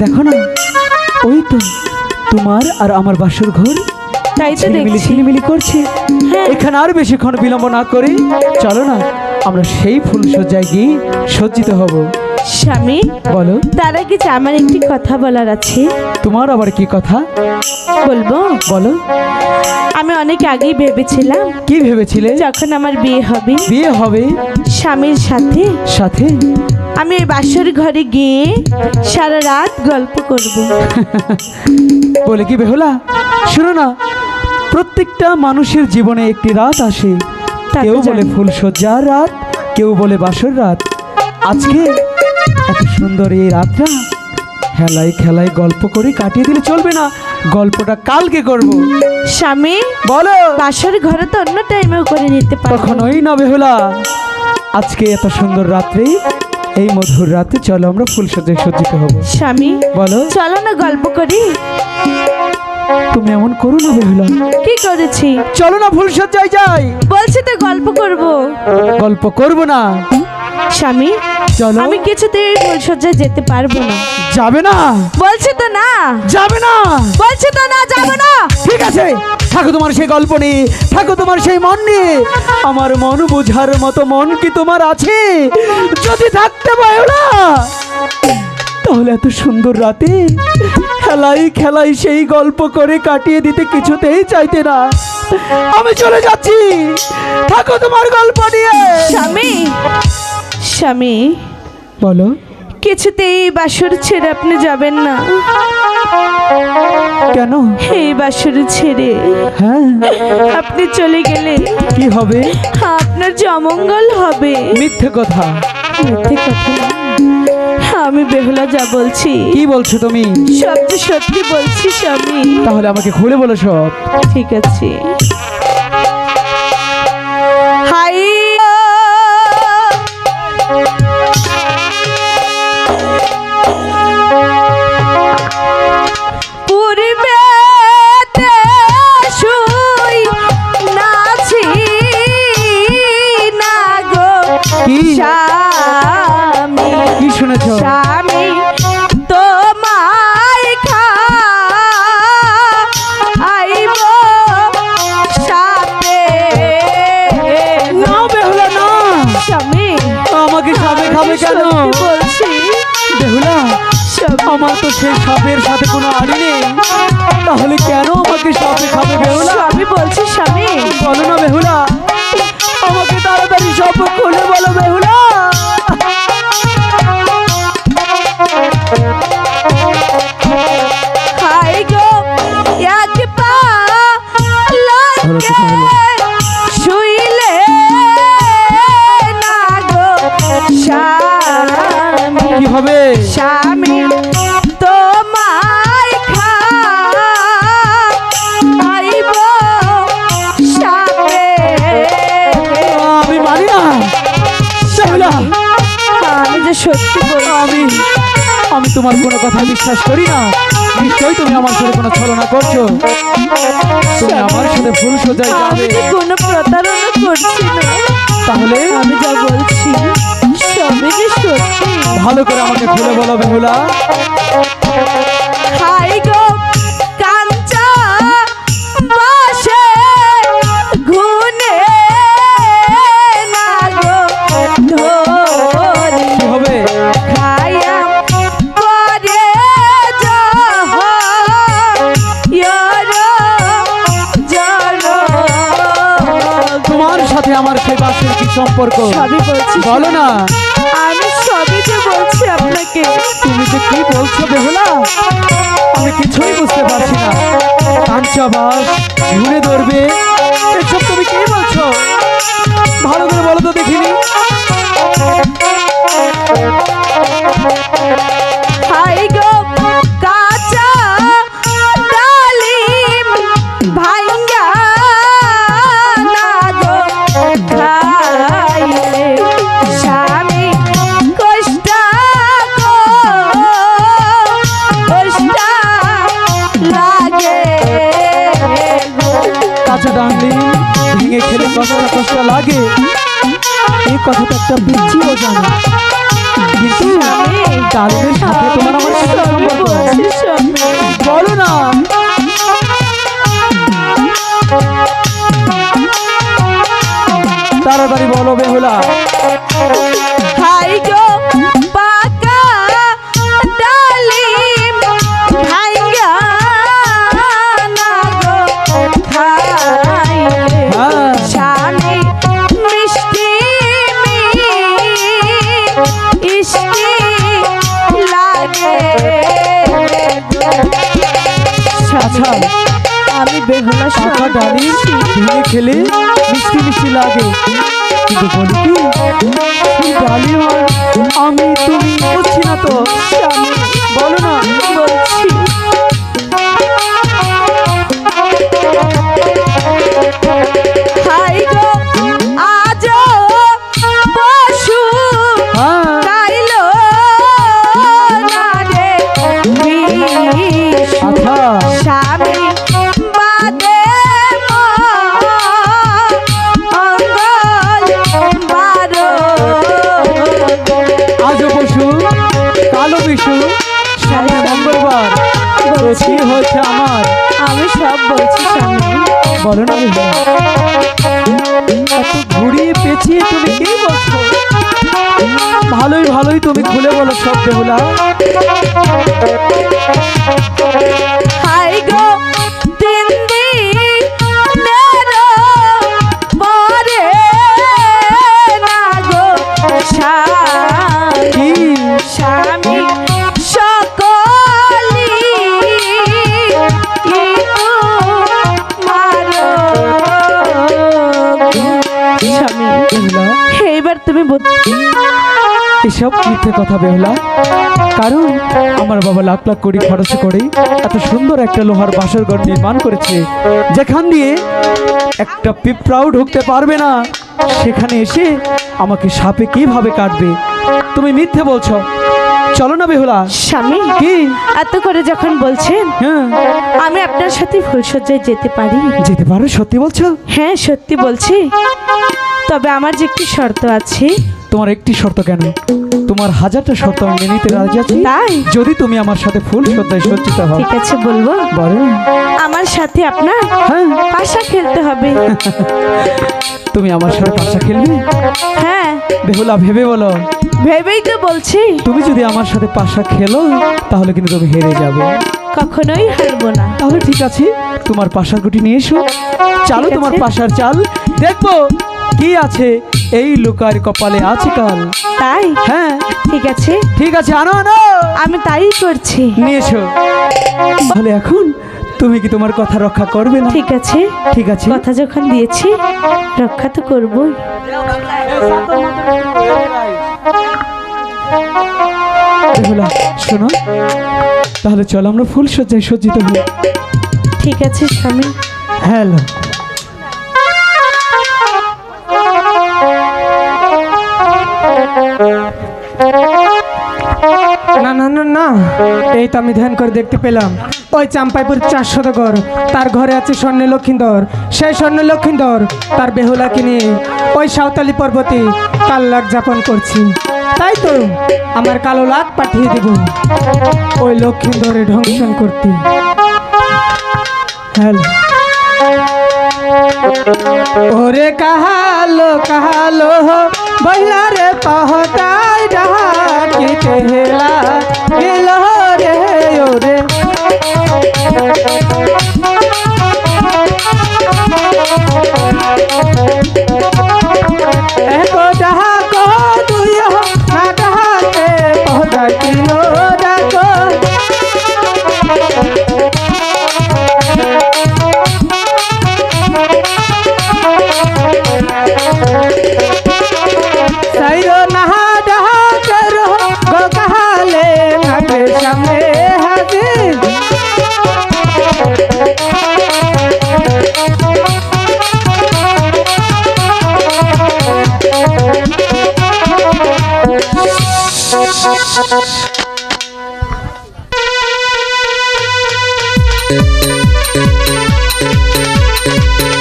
দেখো না, ওই তো তোমার আর আমার বাসর ঘর তাই তো দেখছি। ঝিলিমিলি করছে। হ্যাঁ। এখানে আর বেশিক্ষণ বিলম্ব না করে চলো না আমরা সেই ফুলসজ্জায় গিয়ে সজ্জিত হব। স্বামী, বলো। তার আগে যে আমার একটি কথা বলার আছে। তোমার আবার কি কথা? বলবো? বলো। আমি অনেক আগেই ভেবেছিলাম, কি ভেবেছিলে? যখন আমার বিয়ে হবে, বিয়ে হবে স্বামীর সাথে সাথে আমি ওই বাসর ঘরে গিয়ে সারা রাত গল্প করব। বলে কি বেহুলা, শোনো না, প্রত্যেকটা মানুষের জীবনে একটি রাত আসে। তা তো কেউ বলে জানি। ফুলসজ্জার রাত, কেউ বলে বাসর রাত। আজকে এত সুন্দর এই রাতটা খেলায় খেলায় গল্প করে কাটিয়ে দিলে চলবে না, গল্পটা কালকে করব। স্বামী, বলো। বাসর ঘরে তো অন্য টাইমেও করে নিতে পারবো। কখনোই না বেহুলা, আজকে এত সুন্দর রাত্রে, এই মধুর রাতে চলো আমরা ফুলসজ্জায় সজ্জিত হব। স্বামী, বলো। চলো না গল্প করি। তুমি এমন করো না বেহুলা, কি করেছি? চলো না ফুলসজ্জায় যাই। বলছি তো গল্প করব। গল্প করব না। স্বামী, চলো। আমি কিছুতেই ফুলসজ্জায় যেতে পারবো না। যাবে না? বলছি তো না। যাবে না? বলছি তো না, যাবো না। ঠিক আছে, থাকো তোমার সেই গল্প নিয়ে, থাকো তোমার সেই মন নিয়ে। আমার মন বোঝার মতো মন কি তোমার আছে? যদি থাকতে পারো না, তাহলে এত সুন্দর রাতে খেলাই খেলাই সেই গল্প করে কাটিয়ে দিতে কিছুতেই চাইতে না। আমি চলে যাচ্ছি, থাকো তোমার গল্প নিয়ে। স্বামী, স্বামী, বলো। কিছুতেই এই বাসর ছেড়ে আপনি যাবেন না। কেন? এই বাসর ছেড়ে হ্যাঁ, আপনি চলে গেলে কি হবে? আপনার যে অমঙ্গল হবে। মিথ্যে কথা। মিথ্যে কথা না। আমি বেহুলা যা বলছি, কি বলছো তুমি? সব যে সত্যি বলছি স্বামী। তাহলে আমাকে খুলে বলো সব। ঠিক আছে। হাই পূর্বেতে শুই নাছি না গো কি? স্বামী, কি শুনেছো? স্বামী তোমায় খাইব সাথে। না বেহুলা না, স্বামী, আমাকে সাপে খাবে কেন? সত্যি বলছি বেহুলা, স্বামী। আমার তো সেই সাপের সাথে কোনো আড়ি নেই, তাহলে কেন আমাকে সাপে খাবে বেহুলা? স্বামী বলছি স্বামী। বলো না বেহুলা, আমাকে তাড়াতাড়ি সব খুলে বলো বেহুলা। হাই গো এক পা লটকে শুইলে না গো স্বামী, কি হবে? স্বামী তোমায় খাইব সাথে। আমি মানি না বেহুলা, আমি যে সত্যি বলছি। আমি তোমার কোনো কথা বিশ্বাস করি না। নিশ্চয়ই তুমি আমার সাথে কোনো ছলনা করছো। তুমি আমার সাথে ফুলসজ্জায় আমি যাবে, যে কোনো প্রতারণা করছি না। তাহলে আমি যা বলছি সবই যে সত্যি। ভালো করে আমাকে খুলে বলো বেহুলা। হাই গো কাঞ্চা বাসে ঘুনে না গো ধরি কি হবে? খায়া করে তোমার সাথে আমার সেই বাসের কি সম্পর্ক? সবই বলছি বলো না। আমি সবই যে বলছি আপনাকে। তুমি যে কি বলছো বেহুলা, আমি কিছুই বুঝতে পারছি না। কাঞ্চাবাস ঘুরে ধরবে, এসব তুমি কি বলছো? ভালো করে বলো তো দেখিনি। হাই গো কাঁচা ডালিম ভাঙ্গা না গো খাইলে স্বামী কষ্ট লাগে গো। কাঁচা ডাংলি ভেঙে খেলে কষ্ট কষ্ট লাগে, এই কথাটা একটা পিচ্ছিও জানে, কিন্তু ডালিমের সাথে তোমার আমার কি সম্পর্ক? আচ্ছা, আমি বেহুলা পাকা ডালি ভেঙে খেলে মিষ্টি মিষ্টি লাগে, কিন্তু বলি কি এই ডালি আর আমি তুমি বুঝছি না তো, স্বামী, বলো না। বলছি হাই গো আজো পশু হ্যাঁ গাইলো না রে বিশু। আচ্ছা, স্বামী বাদে মঙ্গল বারো আজও পশু কালো বিশু সামনে মঙ্গলবার, তো কি হচ্ছে আমার, আমি সব বলছি স্বামী। বলো না বেহুলা। এত ঘুরিয়ে পেঁচিয়ে তুমি কি বলছো, ভালোই ভালোই তুমি খুলে বলো সব বেহুলা। হাই গো তিন দিনের পরে না গো স্বামী, কি স্বামী সকলি মারো স্বামী। বেহুলা, এইবার তুমি এসব মিথ্যে কথা বেহুলা, কারণ আমার বাবা লাখ লাখ কোটি খরচ করে এত সুন্দর একটা লোহার বাসর ঘর নির্মাণ করেছে, যেখান দিয়ে একটা পিঁপড়াও ঢুকতে পারবে না, সেখানে এসে আমাকে সাপে কিভাবে কাটবে, তুমি মিথ্যে বলছো। চলো না বেহুলা। স্বামী কি এত করে যখন বলছেন, হ্যাঁ আমি আপনার সাথে ফুলসজ্জায় যেতে পারি। যেতে পারো, সত্যি বলছো? হ্যাঁ সত্যি বলছি, তবে আমার যে একটি শর্ত আছে। তোমার একটি শর্ত কেন, তোমার হাজারটা শর্ত আমি মেনে নিতে রাজি আছি, তাই যদি তুমি আমার সাথে ফুল শ্রদ্ধায় সজ্জিত হও। ঠিক আছে বলবো। বলো। আমার সাথে আপনার হ্যাঁ, পাশা খেলতে হবে। তুমি আমার সাথে পাশা খেলবে? হ্যাঁ বেহুলা ভেবে বলো, ভেবেই তো বলছি, তুমি যদি আমার সাথে পাশা খেলো তাহলে কিন্তু তুমি হেরে যাবে। কখনোই হারবো না। তাহলে ঠিক আছে, তোমার পাশার গুটি নিয়ে এসো, চালো ঠিক তোমার আছে। পাশার চাল, দেখবো কি আছে এই লোকার কপালে আছে কাল। তাই হ্যাঁ ঠিক আছে, ঠিক আছে, আনো আনো, আমি তাই করছি। নিয়ে এসো। তাহলে এখন তুমি কি তোমার কথা রক্ষা করবে না? ঠিক আছে, ঠিক আছে, কথা যখন দিয়েছি রক্ষা তো করবই। বেহুলা শোনো, তাহলে চলো আমরা ফুল সজ্জায় সজ্জিত হই। ঠিক আছে স্বামী। হ্যালো, না না না না, এই তো আমি ধ্যান করে দেখতে পেলাম ওই চাম্পাইপুর 400 ঘর, তার ঘরে আছে স্বর্ণ লক্ষিন্দর, সেই স্বর্ণ লক্ষিন্দর তার বেহুলাকে নিয়ে ওই সাঁওতালি পর্বতে কাল লাখ যাপন করছি। তাই তো আমার কালো লাখ পাঠিয়ে দেব ওই লক্ষিন্দরে ধ্বংসন করতে। হ্যালো, ওরে কাহালো কাহালো বইলা রে পহতাই ডাকিতে হেলা গেল রে ওরে। একো ডাক দুই না ডাকে পহতাই তিন ডাক। সাইরো নাহা ডাহা করো গো কাহালে নাকে সামনে হাজির।